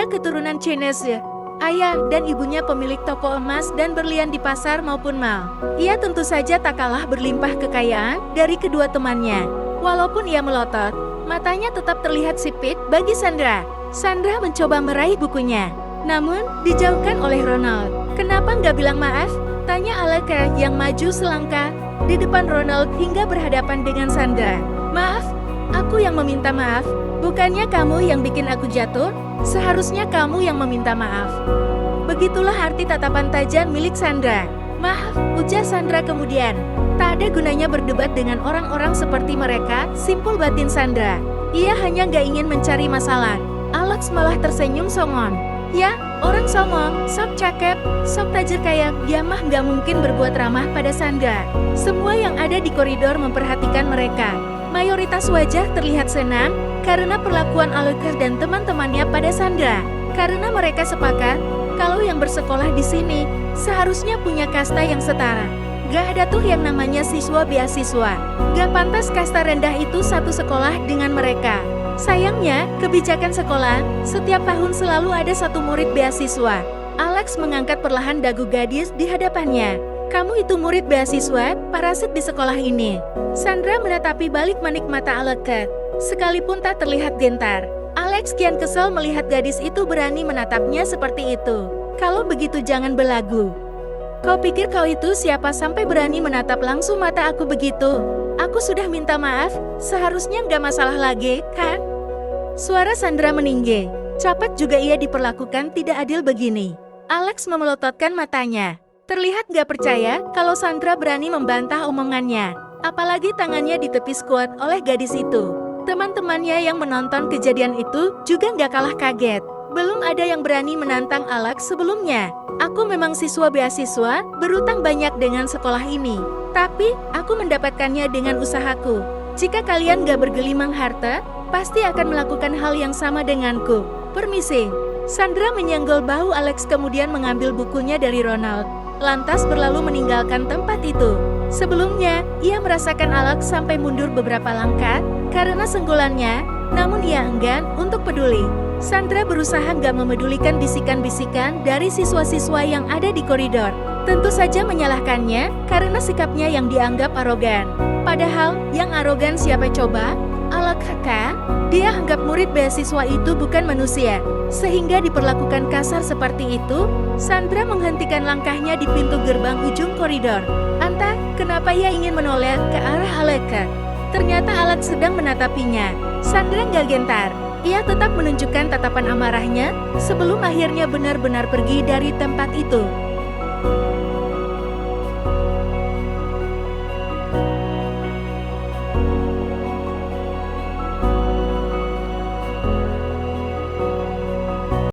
Dia keturunan Chinese. Ayah dan ibunya pemilik toko emas dan berlian di pasar maupun mal. Ia tentu saja tak kalah berlimpah kekayaan dari kedua temannya. Walaupun ia melotot, matanya tetap terlihat sipit bagi Sandra. Sandra mencoba meraih bukunya, namun dijauhkan oleh Ronald. "Kenapa nggak bilang maaf?" tanya Aleka yang maju selangkah di depan Ronald hingga berhadapan dengan Sandra. "Maaf, aku yang meminta maaf. Bukannya kamu yang bikin aku jatuh, seharusnya kamu yang meminta maaf." Begitulah arti tatapan tajam milik Sandra. "Maaf," ujar Sandra kemudian. Tak ada gunanya berdebat dengan orang-orang seperti mereka, simpul batin Sandra. Ia hanya nggak ingin mencari masalah. Alex malah tersenyum songong. "Ya, orang songong, sok cakep, sok tajir kaya, dia mah nggak mungkin berbuat ramah pada Sandra." Semua yang ada di koridor memperhatikan mereka. Mayoritas wajah terlihat senang karena perlakuan Aleka dan teman-temannya pada Sandra. Karena mereka sepakat, kalau yang bersekolah di sini, seharusnya punya kasta yang setara. Gak ada tuh yang namanya siswa beasiswa. Gak pantas kasta rendah itu satu sekolah dengan mereka. Sayangnya, kebijakan sekolah, setiap tahun selalu ada satu murid beasiswa. Alex mengangkat perlahan dagu gadis di hadapannya. "Kamu itu murid beasiswa, parasit di sekolah ini." Sandra menatapi balik manik mata Aleka, sekalipun tak terlihat gentar. Alex kian kesal melihat gadis itu berani menatapnya seperti itu. "Kalau begitu jangan belagu. Kau pikir kau itu siapa sampai berani menatap langsung mata aku begitu? Aku sudah minta maaf, seharusnya nggak masalah lagi, kan?" Suara Sandra meninggi. Cepat juga ia diperlakukan tidak adil begini. Alex memelototkan matanya. Terlihat nggak percaya kalau Sandra berani membantah omongannya. Apalagi tangannya ditepis kuat oleh gadis itu. Teman-temannya yang menonton kejadian itu juga nggak kalah kaget. Belum ada yang berani menantang Alex sebelumnya. "Aku memang siswa beasiswa, berutang banyak dengan sekolah ini. Tapi, aku mendapatkannya dengan usahaku. Jika kalian gak bergelimang harta, pasti akan melakukan hal yang sama denganku. Permisi." Sandra menyenggol bahu Alex kemudian mengambil bukunya dari Ronald, lantas berlalu meninggalkan tempat itu. Sebelumnya, ia merasakan Alex sampai mundur beberapa langkah karena senggolannya, namun ia enggan untuk peduli. Sandra berusaha gak memedulikan bisikan-bisikan dari siswa-siswa yang ada di koridor. Tentu saja menyalahkannya karena sikapnya yang dianggap arogan. Padahal, yang arogan siapa coba? Aleka. Dia anggap murid beasiswa itu bukan manusia, sehingga diperlakukan kasar seperti itu. Sandra menghentikan langkahnya di pintu gerbang ujung koridor. Entah kenapa ia ingin menoleh ke arah Aleka. Ternyata Alex sedang menatapinya. Sandra gak gentar. Ia tetap menunjukkan tatapan amarahnya sebelum akhirnya benar-benar pergi dari tempat itu.